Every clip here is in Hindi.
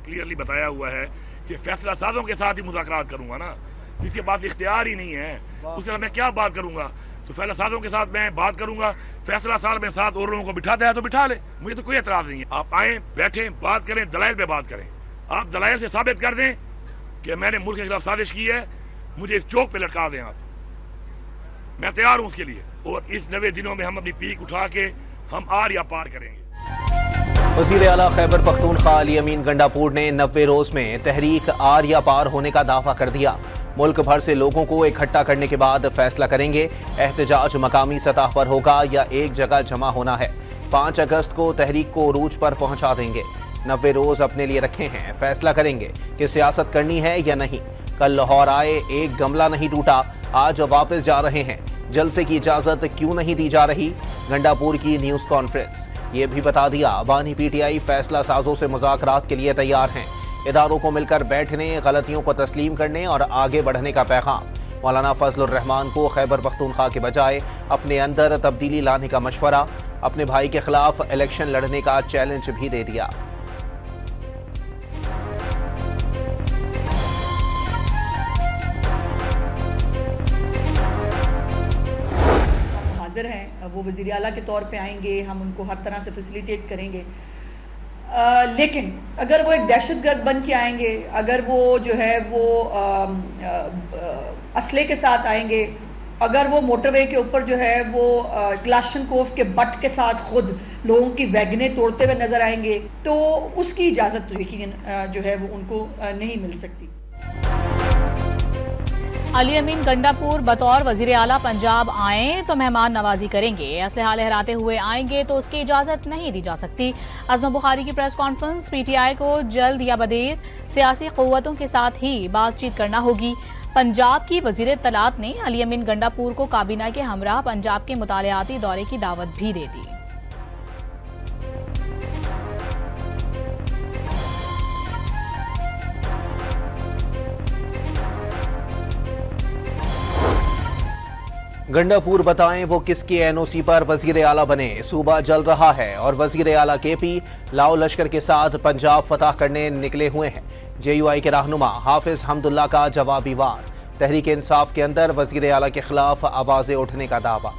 क्लियरली बताया हुआ है कि फैसला साजों के साथ ही मुज़ाकरात करूंगा ना, जिसके पास इख्तियार ही नहीं है उसके साथ मैं क्या बात करूंगा। तो फैसला साजों के साथ मैं बात करूंगा, फैसला साज में साथ और लोगों को बिठाता है तो बिठा ले, मुझे तो कोई एतराज नहीं है। आप आए, बैठे, बात करें, दलाइल पे बात करें। आप दलाइल से साबित कर दें कि मैंने मुल्क के खिलाफ साजिश की है, मुझे इस चौक पे लटका दें आप, मैं तैयार हूं उसके लिए। और इस 90 दिनों में हम अपनी पीक उठा के हम आर या पार करेंगे। वज़ीर आला खैबर पख्तूनख्वा अली अमीन गंडापुर ने 90 रोज में तहरीक आर या पार होने का दावा कर दिया। मुल्क भर से लोगों को इकट्ठा करने के बाद फैसला करेंगे। एहतजाज मकामी सतह पर होगा या एक जगह जमा होना है। 5 अगस्त को तहरीक को उरूज पर पहुंचा देंगे। 90 रोज अपने लिए रखे हैं, फैसला करेंगे कि सियासत करनी है या नहीं। कल लाहौर आए, एक गमला नहीं टूटा, आज वापस जा रहे हैं। जलसे की इजाजत क्यों नहीं दी जा रही? गंडापुर की न्यूज कॉन्फ्रेंस। ये भी बता दिया बानी पीटीआई फैसला साजों से मुज़ाकरात के लिए तैयार हैं। इदारों को मिलकर बैठने, गलतियों को तस्लीम करने और आगे बढ़ने का पैगाम। मौलाना फजलुर रहमान को खैबर पख्तूनख्वा के बजाय अपने अंदर तब्दीली लाने का मशवरा। अपने भाई के खिलाफ इलेक्शन लड़ने का चैलेंज भी दे दिया। हाजिर हैं, वो वज़ीर आला के तौर पे आएंगे, हम उनको हर तरह से फैसिलिटेट करेंगे। लेकिन अगर वो एक दहशतगर्द बन के आएंगे, अगर वो जो है वो असले के साथ आएंगे, अगर वो मोटरवे के ऊपर जो है वो क्लाशनकोफ के बट के साथ खुद लोगों की वैगनें तोड़ते हुए नजर आएंगे, तो उसकी इजाज़त तो यकीनन जो है वो उनको नहीं मिल सकती। अली अमीन गंडापुर बतौर वजीर आला पंजाब आए तो मेहमान नवाजी करेंगे, असलहा लहराते हुए आएंगे तो उसकी इजाजत नहीं दी जा सकती। अज़म बुखारी की प्रेस कॉन्फ्रेंस। पीटीआई को जल्द या बदेर सियासी क़ुव्वतों के साथ ही बातचीत करना होगी। पंजाब की वजीर इत्तलात ने अली अमीन गंडापुर को काबीना के हमरा पंजाब के मुतालियाती दौरे की दावत भी दे दी। गंडापुर बताएं वो किसके एनओसी पर वजीर आला बने। सूबा जल रहा है और वजीर आला केपी लाओ लश्कर के साथ पंजाब फतह करने निकले हुए हैं। जेयूआई के रहनुमा हाफिज हमदुल्ला का जवाबी वार। तहरीक इंसाफ के अंदर वजीर आला के खिलाफ आवाजें उठने का दावा।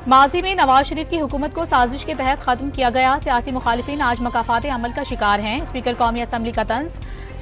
माजी में नवाज शरीफ की हुकूमत को साजिश के तहत खत्म किया गया। सियासी मुखालिफिन आज मकाफात अमल का शिकार हैं। स्पीकर कौमी असम्बली का तंज।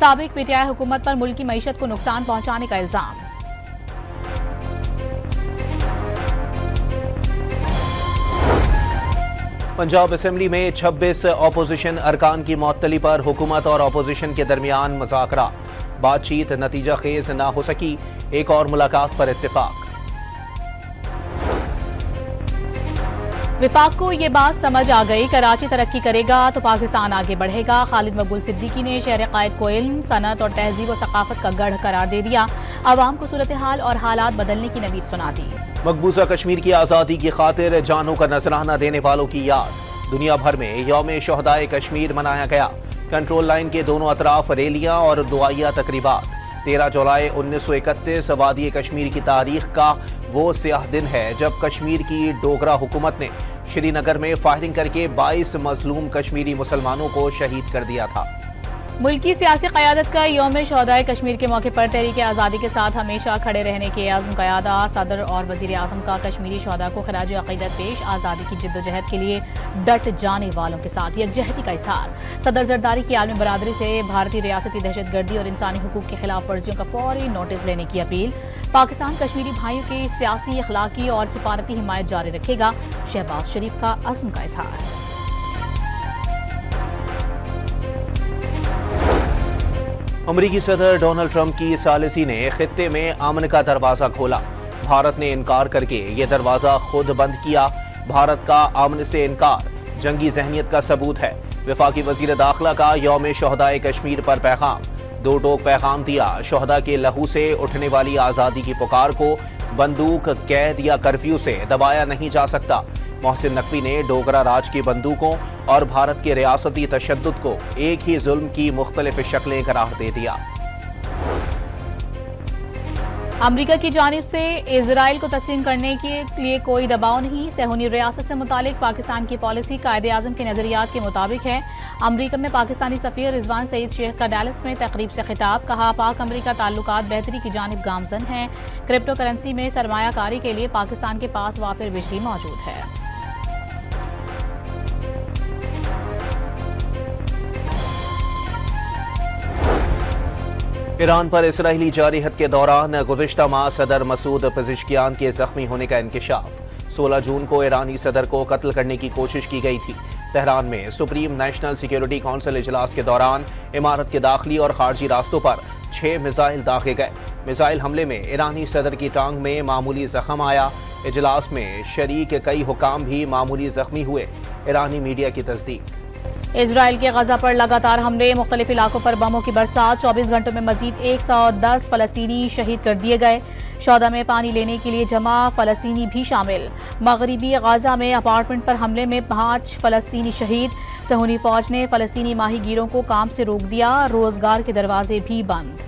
साबिक पीटीआई हुकूमत पर मुल्क की मईशत को नुकसान पहुंचाने का इल्जाम। पंजाब असम्बली में 26 अपोजिशन अरकान की मअतली पर हुकूमत और अपोजिशन के दरमियान मुज़ाकरात। बातचीत नतीजा खेज न हो सकी। एक और मुलाकात पर इत्तेफाक। विफाक को ये बात समझ आ गई, कराची तरक्की करेगा तो पाकिस्तान आगे बढ़ेगा। खालिद मकबूल सिद्दीकी ने शहर कायद को इल्म, सनत और तहजीब और सकाफत का गढ़ करार दे दिया। आवाम को सूरत हाल और हालात बदलने की नवीद सुना दी। मकबूजा कश्मीर की आज़ादी की खातिर जानों का नजराना देने वालों की याद। दुनिया भर में यौम शोहदाए कश्मीर मनाया गया। कंट्रोल लाइन के दोनों अतराफ रैलियां और दुआया तकरीबात। 13 जुलाई 1931 वादी कश्मीर की तारीख का वो स्याह दिन है जब कश्मीर की डोगरा हुकूमत ने श्रीनगर में फायरिंग करके 22 मजलूम कश्मीरी मुसलमानों को शहीद कर दिया था। मुल्क की सियासी क़यादत का यौम शोहदाए कश्मीर के मौके पर तहरीक आज़ादी के साथ हमेशा खड़े रहने के आज़म क़यादा सदर और वज़ीर आज़म का कश्मीरी शोहदा को खराज अक़ीदत पेश। आज़ादी की जिद्दोजहद के लिए डट जाने वालों के साथ यकजहती का इज़हार। सदर जरदारी की आलमी बरादरी से भारतीय रियासती दहशतगर्दी और इंसानी हुकूक की खिलाफ वर्जियों का फौरी नोटिस लेने की अपील। पाकिस्तान कश्मीरी भाइयों की सियासी, अखलाकी और सिफारती हिमायत जारी रखेगा। शहबाज शरीफ का अज़्म का इज़हार। अमरीकी सदर डोनाल्ड ट्रंप की सालिसी ने खित्ते में अमन का दरवाजा खोला। भारत ने इनकार करके ये दरवाजा खुद बंद किया। भारत का अमन से इनकार जंगी जहनीत का सबूत है। वफाकी वजीर दाखिला का यौम शोहदाए कश्मीर पर पैगाम। दो टोक पैगाम दिया। शोहदा के लहू से उठने वाली आज़ादी की पुकार को बंदूक, कैद या कर्फ्यू से दबाया नहीं जा सकता। मोहसिन नकवी ने डोगरा राज की बंदूकों और भारत के रियासती तशद्दुद को एक ही जुल्म की मुख्तलिफ शक्लें करार दे दिया। अमरीका की जानिब से इजराइल को तस्लीम करने के लिए कोई दबाव नहीं। सहूनी रियासत से मुतालिक पाकिस्तान की पॉलिसी कायदे आजम के नजरियात के मुताबिक है। अमरीका में पाकिस्तानी सफीर रिजवान सईद शेख का डैलस में तकरीब से खिताब। कहा, पाक अमरीका ताल्लुकात बेहतरी की जानिब गामजन हैं। क्रिप्टो करेंसी में सरमायाकारी के लिए पाकिस्तान के पास वाफिर बिजली मौजूद है। ईरान पर इसराइली जारहत के दौरान गुज़िश्ता माह सदर मसूद पेज़ेश्कियान के जख्मी होने का इंकशाफ। 16 जून को ईरानी सदर को कत्ल करने की कोशिश की गई थी। तेहरान में सुप्रीम नेशनल सिक्योरिटी काउंसिल इजलास के दौरान इमारत के दाखिली और खारजी रास्तों पर 6 मिसाइल दागे गए। मिसाइल हमले में ईरानी सदर की टांग में मामूली जख्म आया। इजलास में शरीक कई हुकाम भी मामूली जख्मी हुए। ईरानी मीडिया की तस्दीक। इजराइल के गजा पर लगातार हमले, मुख्तलिफ इलाकों पर बमों की बरसात। 24 घंटों में मजीद 110 फलस्तीनी शहीद कर दिए गए। शौदा में पानी लेने के लिए जमा फलस्तीनी भी शामिल। मगरिबी गजा में अपार्टमेंट पर हमले में 5 फलस्तीनी शहीद। सहूनी फौज ने फलस्तीनी माहीगीरों को काम से रोक दिया। रोजगार के दरवाजे भी बंद।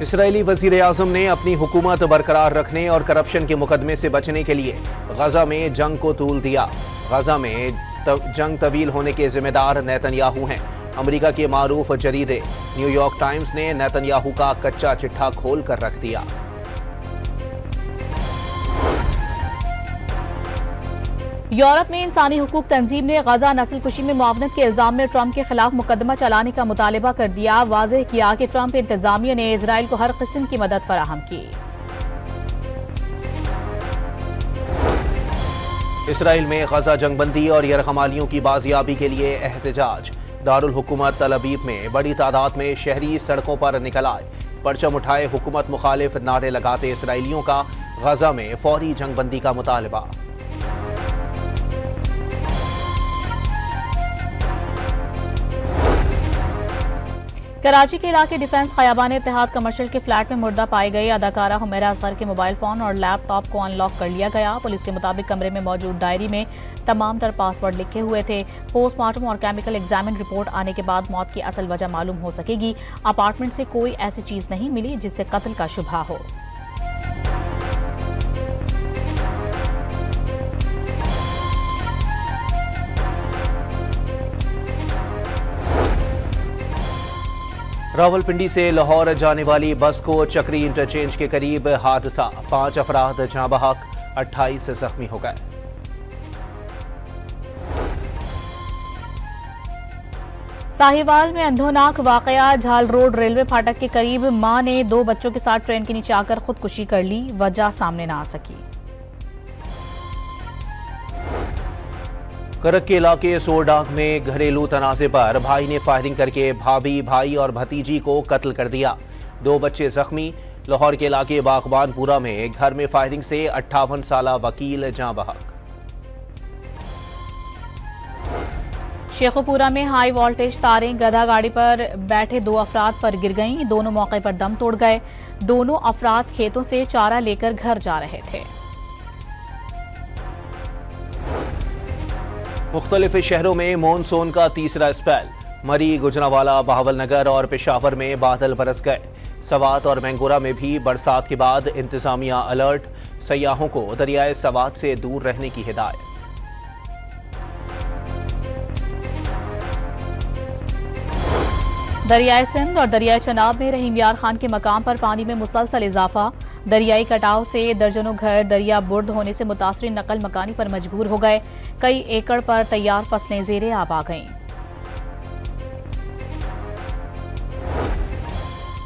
इसराइली वज़ीर आज़म ने अपनी हुकूमत बरकरार रखने और करप्शन के मुकदमे से बचने के लिए गजा में जंग को तूल दिया। गजा में जंग तवील होने के जिम्मेदार नेतन्याहू हैं। अमेरिका के मारूफ जरीदे न्यूयॉर्क टाइम्स ने नेतन्याहू का कच्चा चिट्ठा खोल कर रख दिया। यूरोप में इंसानी हुकूक तंजीम ने गजा नस्लकुशी में मुआवनत के इल्जाम में ट्रंप के खिलाफ मुकदमा चलाने का मुतालबा कर दिया। वाज़ेह किया कि ट्रंप इंतजामिया ने इजराइल को हर किस्म की मदद फराहम की। इसराइल में गजा जंगबंदी और यरगमालियों की बाजियाबी के लिए एहतजाज। दारुल हुकूमत तल अबीब में बड़ी तादाद में शहरी सड़कों पर निकल आए। परचम उठाए हुकूमत मुखालिफ नारे लगाते इसराइलियों का गजा में फौरी जंगबंदी का मुतालबा। कराची के इलाके डिफेंस खयाबान इत्तेहाद कमर्शियल के फ्लैट में मुर्दा पाए गए अदाकारा हुमैरा असगर के मोबाइल फोन और लैपटॉप को अनलॉक कर लिया गया। पुलिस के मुताबिक कमरे में मौजूद डायरी में तमाम तर पासवर्ड लिखे हुए थे। पोस्टमार्टम और केमिकल एग्जामिन रिपोर्ट आने के बाद मौत की असल वजह मालूम हो सकेगी। अपार्टमेंट से कोई ऐसी चीज नहीं मिली जिससे कत्ल का शुबहा हो। रावलपिंडी से लाहौर जाने वाली बस को चक्री इंटरचेंज के करीब हादसा। 5 अफराद जाँ बहक, 28 जख्मी हो गए। साहिवाल में अंधोनाक वाकया। झाल रोड रेलवे फाटक के करीब मां ने 2 बच्चों के साथ ट्रेन के नीचे आकर खुदकुशी कर ली। वजह सामने न आ सकी। करक के इलाके सोरडाग में घरेलू तनाजे पर भाई ने फायरिंग करके भाभी, भाई और भतीजी को कत्ल कर दिया। 2 बच्चे जख्मी। लाहौर के इलाके बागबानपुरा में घर में फायरिंग से 58 साला वकील जाँ बहक। शेखोपुरा में हाई वोल्टेज तारें गधा गाड़ी पर बैठे 2 अफराद पर गिर गईं। दोनों मौके पर दम तोड़ गए। दोनों अफराद खेतों से चारा लेकर घर जा रहे थे। मुख्तलिफ शहरों में मॉनसून का तीसरा स्पेल। मरी, गुजरांवाला, बहावलनगर और पेशावर में बादल बरस गए। सवात और मैंगोरा में भी बरसात के बाद इंतजामिया अलर्ट। सयाहों को दरियाए सवात से दूर रहने की हिदायत। दरियाए सिंध और दरियाए चनाब में रहीम यार खान के मकाम पर पानी में मुसलसल इजाफा। दरियाई कटाव से दर्जनों घर दरिया बुर्द होने से मुतासरीन नकल मकानी पर मजबूर हो गए। कई एकड़ पर तैयार फसलें ज़ेरे आब आ गईं।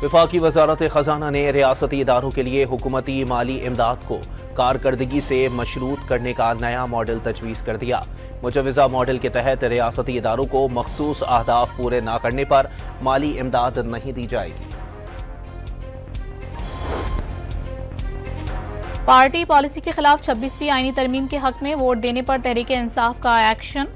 वफाकी वजारत खजाना ने रियासती इदारों के लिए हुकूमती माली इमदाद को कारकर्दगी से मशरूत करने का नया मॉडल तजवीज़ कर दिया। मुजवज़ा मॉडल के तहत रियासती इदारों को मखसूस अहदाफ पूरे न करने पर माली इमदाद नहीं दी जाएगी। पार्टी पॉलिसी के खिलाफ 26वीं आईनी तरमीम के हक में वोट देने पर तहरीके इंसाफ का एक्शन।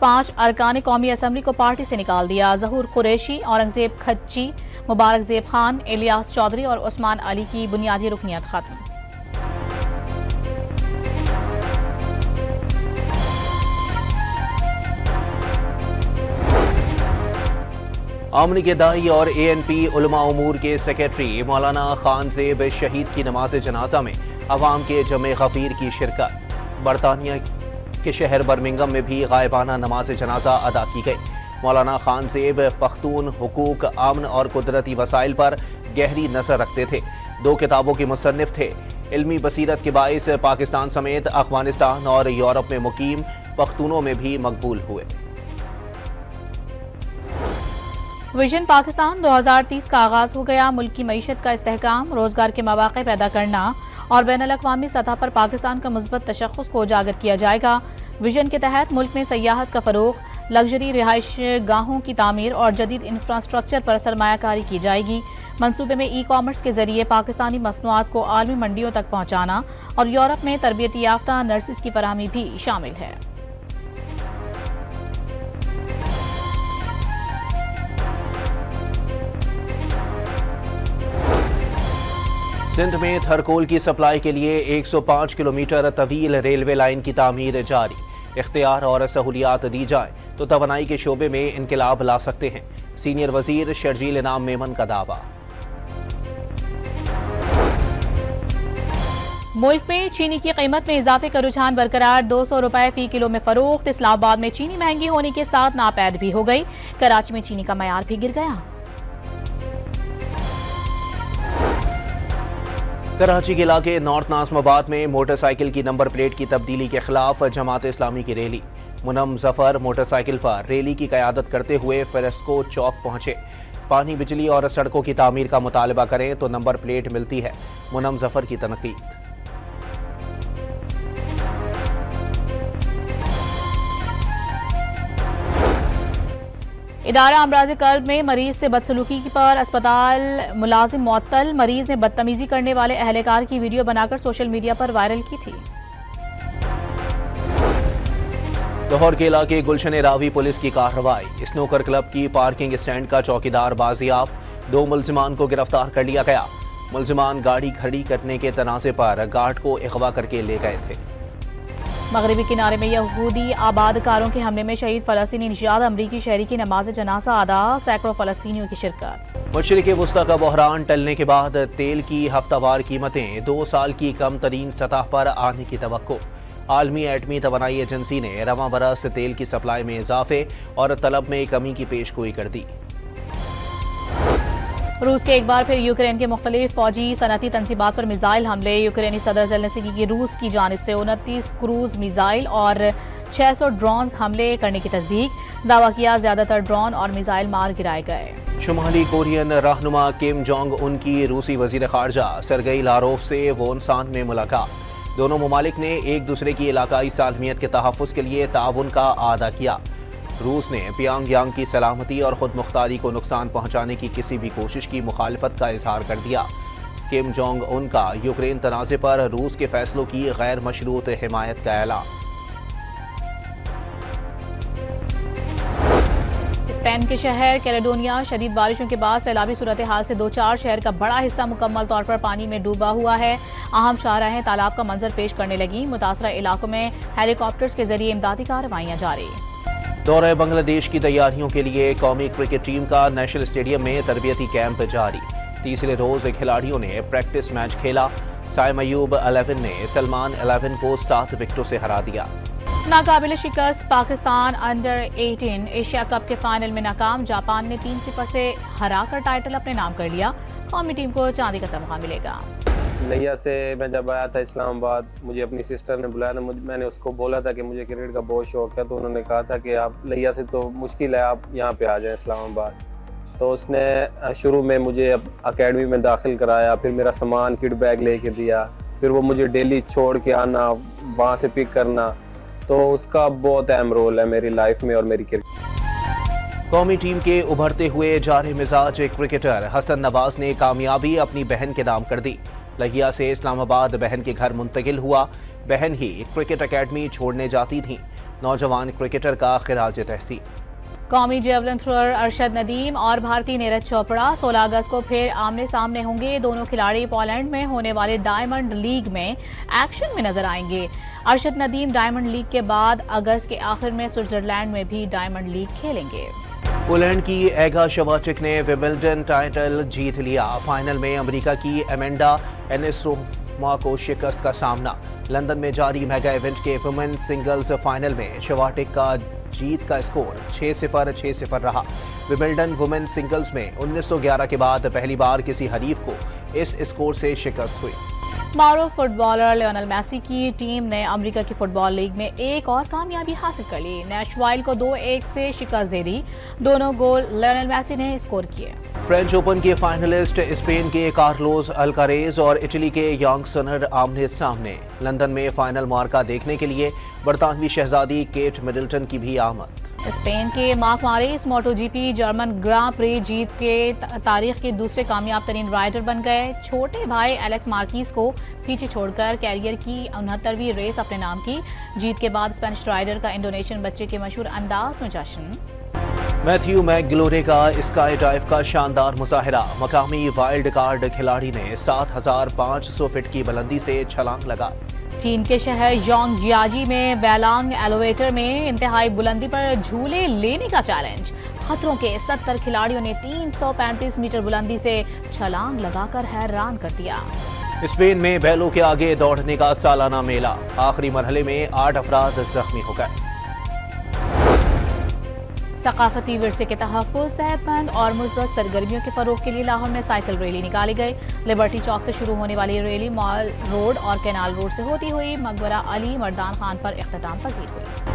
5 अरकान कौमी असम्बली को पार्टी से निकाल दिया। जहूर कुरैशी, औरंगजेब खच्ची, मुबारक जेब खान, इलियास चौधरी और उस्मान अली की बुनियादी रुकनियत खत्म। आमनी के दाई और ANP उलमा उमूर के सेक्रेटरी मौलाना खान ज़ेब शहीद की नमाज जनाजा में अवाम के जमे गफीर की शिरकत। बरतानिया के शहर बर्मिंगम में भी गायबाना नमाज जनाजा अदा की गई। मौलाना खान ज़ेब पख्तून हुकूक, अमन और कुदरती वसाइल पर गहरी नजर रखते थे। 2 किताबों के मुसन्निफ थे। इल्मी बसीरत के बाइस पाकिस्तान समेत अफगानिस्तान और यूरोप में मुकीम पख्तूनों में भी मकबूल हुए। विजन पाकिस्तान 2030 का आगाज हो गया। मुल्क की मईशत का इस्तेहकाम, रोजगार के मौके पैदा करना और बैनुल-अक़वामी सतह पर पाकिस्तान का मुस्बत तशख़्ख़ुस को उजागर किया जाएगा। विजन के तहत मुल्क में सयाहत का फ़रोग़, लग्जरी रिहाइश गाहों की तामीर और जदीद इंफ्रास्ट्रक्चर पर सरमायाकारी की जाएगी। मंसूबे में ई-कॉमर्स के जरिए पाकिस्तानी मसनूआत को आलमी मंडियों तक पहुँचाना और यूरोप में तरबियती याफ्ता नर्सिस की फराहमी भी शामिल है। सिंध में थरकोल की सप्लाई के लिए 105 किलोमीटर तवील रेलवे लाइन की तामीर जारी। इख्तियार और सहूलियात दी जाए तो तवानाई के शोबे में इनकलाब ला सकते हैं। सीनियर वजीर शर्जील इनाम मेमन का दावा। मुल्क में चीनी की कीमत में इजाफे का रुझान बरकरार। 200 रुपए फी किलो में फरोख्त। इस्लामाबाद में चीनी महंगी होने के साथ नापैद भी हो गई। कराची में चीनी का मयार भी गिर गया। कराची के इलाके नॉर्थ नाज़िमाबाद में मोटरसाइकिल की नंबर प्लेट की तब्दीली के खिलाफ जमात इस्लामी की रैली। मुनम जफर मोटरसाइकिल पर रैली की क़यादत करते हुए फेरेस्को चौक पहुंचे। पानी, बिजली और सड़कों की तामीर का मुतालबा करें तो नंबर प्लेट मिलती है। मुनम जफर की तनकीद। इदारा अमराज़ क़ल्ब में मरीज से बदसलूकी पर अस्पताल मुलाजिम मुअत्तल। मरीज ने बदतमीजी करने वाले अहलकार की वीडियो बनाकर सोशल मीडिया पर वायरल की थी। लाहौर के इलाके गुलशन रावी पुलिस की कार्रवाई। स्नूकर क्लब की पार्किंग स्टैंड का चौकीदार बाजियाब। 2 मुल्जिमान को गिरफ्तार कर लिया गया। मुल्जिमान गाड़ी खड़ी करने के तनाज़े पर गार्ड को अगवा करके ले गए थे। मगरबी किनारे में यहूदी आबादकारों के हमले में शहीद फलस्तीनी निजात अमरीकी शहरी की नमाज जनाजा अदा। सैकड़ों फलस्तीनियों की शिरकत। मशरिक़ वुस्ता का बहरान टलने के बाद तेल की हफ्तावार कीमतें 2 साल की कम तरीन सतह पर आने की तवक्को। आलमी एटमी तवानाई एजेंसी ने रवां बरस तेल की सप्लाई में इजाफे और तलब में कमी की पेशगोई कर दी। रूस के एक बार फिर यूक्रेन के मुख्तलिफ फौजी सनती तंसीबात पर मिसाइल हमले। यूक्रेनी सदर ज़ेलेंस्की की रूस की जानिब से 29 क्रूज मिसाइल और 600 ड्रोन हमले करने की तस्दीक। दावा किया ज्यादातर ड्रोन और मिसाइल मार गिराए गए। शुमाली कोरियन रहनुमा किम जोंग उन की रूसी वजीर खारजा सरगई लारोफ से वोनसान में मुलाकात। दोनों ममालिक ने एक दूसरे की इलाकाई सालमियत के तहफ़्फ़ुज़ के लिए ताउन का आदा किया। रूस ने प्यांगयांग की सलामती और खुद मुख्तारी को नुकसान पहुंचाने की किसी भी कोशिश की मुखालफत का इजहार कर दिया। किम जोंग उन का यूक्रेन तनाज़े पर रूस के फैसलों की गैर मशरूत हिमायत का ऐलान। स्पेन के शहर कैलेडोनिया शदीद बारिशों के बाद सैलाबी सूरत हाल से 2-4 शहर का बड़ा हिस्सा मुकम्मल तौर पर पानी में डूबा हुआ है। अहम शाहराहें तालाब का मंजर पेश करने लगी। मुतासरा इलाकों में हेलीकॉप्टर्स के जरिए इमदादी कार्रवाइयां जारी। दौरे बांग्लादेश की तैयारियों के लिए कौमी क्रिकेट टीम का नेशनल स्टेडियम में तरबियती कैंप जारी। तीसरे रोज खिलाड़ियों ने प्रैक्टिस मैच खेला। साइम अयूब 11 ने सलमान 11 को 7 विकेटों से हरा दिया। नाकाबिल शिकस्त पाकिस्तान अंडर 18 एशिया कप के फाइनल में नाकाम। जापान ने 3-0 से हराकर टाइटल अपने नाम कर लिया। कौमी टीम को चांदी का तमगा मिलेगा। लिया से मैं जब आया था इस्लामाबाद, मुझे अपनी सिस्टर ने बुलाया था। मैंने उसको बोला था कि मुझे क्रिकेट का बहुत शौक है, तो उन्होंने कहा था कि आप लिया से तो मुश्किल है, आप यहाँ पे आ जाएं इस्लामाबाद। तो उसने शुरू में मुझे अकेडमी में दाखिल कराया, फिर मेरा सामान किट बैग लेके दिया, फिर वो मुझे डेली छोड़ के आना, वहाँ से पिक करना, तो उसका बहुत अहम रोल है मेरी लाइफ में और मेरी क्रिकेट। कौमी टीम के उभरते हुए जारे मिजाज क्रिकेटर हसन नवाज ने कामयाबी अपनी बहन के नाम कर दी। लहिया से इस्लामाबाद बहन के घर मुंतकिल हुआ। बहन ही क्रिकेट एकेडमी छोड़ने जाती थी। नौजवान क्रिकेटर का खिराज तहसीन। कौमी जेवलिन थ्रोअर अरशद नदीम और भारतीय नीरज चोपड़ा 16 अगस्त को फिर आमने सामने होंगे। दोनों खिलाड़ी पोलैंड में होने वाले डायमंड लीग में एक्शन में नजर आएंगे। अरशद नदीम डायमंड लीग के बाद अगस्त के आखिर में स्विट्जरलैंड में भी डायमंड लीग खेलेंगे। पोलैंड की एगा शवाटिक ने विंबलडन टाइटल जीत लिया। फाइनल में अमेरिका की एमेंडा एनिसोमा को शिकस्त का सामना। लंदन में जारी मेगा इवेंट के वुमेन सिंगल्स फाइनल में शवाटिक का जीत का स्कोर 6-0 6-0 रहा। विंबलडन वुमेन सिंगल्स में 1911 के बाद पहली बार किसी हरीफ को इस स्कोर से शिकस्त हुई। मारूफ फुटबॉलर लियोनेल मेसी की टीम ने अमेरिका की फुटबॉल लीग में एक और कामयाबी हासिल कर ली। नेशवाइल को 2-1 से शिकस्त दे दी। दोनों गोल लियोनेल मेसी ने स्कोर किए। फ्रेंच ओपन के फाइनलिस्ट स्पेन के कार्लोस अल्कारेज और इटली के यांग सनर आमने सामने। लंदन में फाइनल मार्का देखने के लिए बरतानवी शहजादी केट मिडल्टन की भी आमद। स्पेन के मार्क मारेस मोटोजीपी जर्मन ग्रां प्री जीत के तारीख के दूसरे कामयाब तरीन राइडर बन गए। छोटे भाई एलेक्स मार्कीज को पीछे छोड़कर कैरियर की 69वीं रेस अपने नाम की। जीत के बाद स्पेनिश राइडर का इंडोनेशियन बच्चे के मशहूर अंदाज में जश्न। मैथ्यू मैकग्लोरे का स्काई डाइव का शानदार मुजाहिरा। मकामी वाइल्ड कार्ड खिलाड़ी ने 7500 फीट की बुलंदी से छलांग लगा। चीन के शहर योंगजियाजी में बैलांग एलिवेटर में इंतहाई बुलंदी पर झूले लेने का चैलेंज। खतरों के 70 खिलाड़ियों ने 335 मीटर बुलंदी से छलांग लगाकर हैरान कर दिया। स्पेन में बैलों के आगे दौड़ने का सालाना मेला। आखिरी मरहले में 8 अफराद जख्मी हो गए। सकाफती विरसे के तहफ़्फ़ुज़, सेहतमंद और मुस्बत सरगर्मियों के फरोग के लिए लाहौर में साइकिल रैली निकाली गई। लिबर्टी चौक से शुरू होने वाली रैली मॉल रोड और कैनाल रोड से होती हुई मकबरा अली मर्दान खान पर इख्तिताम पजीर हुई।